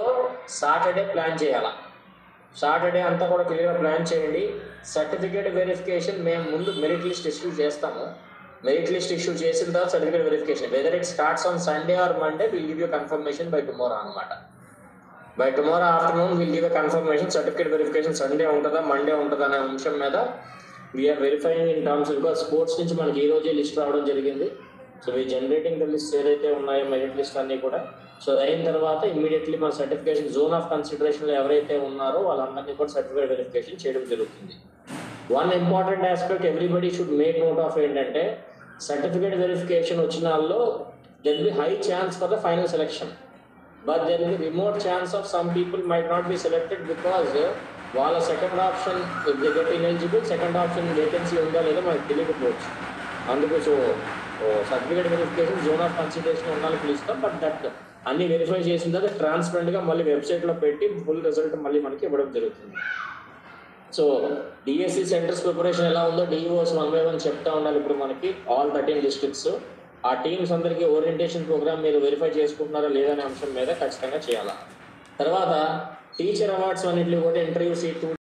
లో Saturday plan చేయాలా. Saturday అంతా కూడా క్లియర్గా ప్లాన్ చేయండి. సర్టిఫికేట్ వెరిఫికేషన్ మేము ముందు మెరిట్ లిస్ట్ ఇష్యూ చేస్తాము. మెరిట్ లిస్ట్ ఇష్యూ చేసిన తర్వాత certificate verification whether it starts on Sunday or Monday will give you confirmation by tomorrow అనమాట. By tomorrow afternoon will give a confirmation. Certificate verification Sunday ఉంటుందా Monday ఉంటుందా అనే అంశం మీద we're verifying in terms because sports నుంచి మనకి ఈ రోజే లిస్ట్ రావడం జరిగింది. So we generating the list ఏదైతే ఉన్నాయో మెరిట్ లిస్ట్ అన్నీ కూడా. సో అయిన తర్వాత ఇమీడియట్లీ మన సర్టిఫికేషన్ జోన్ ఆఫ్ కన్సిడరేషన్లో ఎవరైతే ఉన్నారో వాళ్ళందరినీ కూడా సర్టిఫికేట్ వెరిఫికేషన్ చేయడం జరుగుతుంది. One important aspect everybody should make note of ఏంటంటే సర్టిఫికేట్ వెరిఫికేషన్ వచ్చిన వాళ్ళలో there will be high chance for the final selection, but there will be remote chance of some people might not be selected because వాళ్ళ second option get ineligible, second option vacancy ఉందా లేదా మనకు తెలియకపోవచ్చు. అందుకు so certificate verification zone of consideration ఉండాలని పిలుస్తాం. But that అన్ని verify చేసిన తర్వాత ట్రాన్స్పరెంట్గా మళ్ళీ వెబ్సైట్లో పెట్టి ఫుల్ రిజల్ట్ మళ్ళీ మనకి ఇవ్వడం జరుగుతుంది. సో డిఎస్సి సెంటర్స్ ప్రిపరేషన్ ఎలా ఉందో డిఈఓస్ 1 by 1 చెప్తా ఉండాలి. ఇప్పుడు మనకి ఆల్ 13 డిస్ట్రిక్ట్స్ ఆ టీమ్స్ అందరికీ ఓరియంటేషన్ ప్రోగ్రామ్ మీరు వెరిఫై చేసుకుంటున్నారా లేదనే అంశం మీద ఖచ్చితంగా చేయాలి. తర్వాత టీచర్ అవార్డ్స్ అన్నింటిలో కూడా ఇంటర్వ్యూ సీట్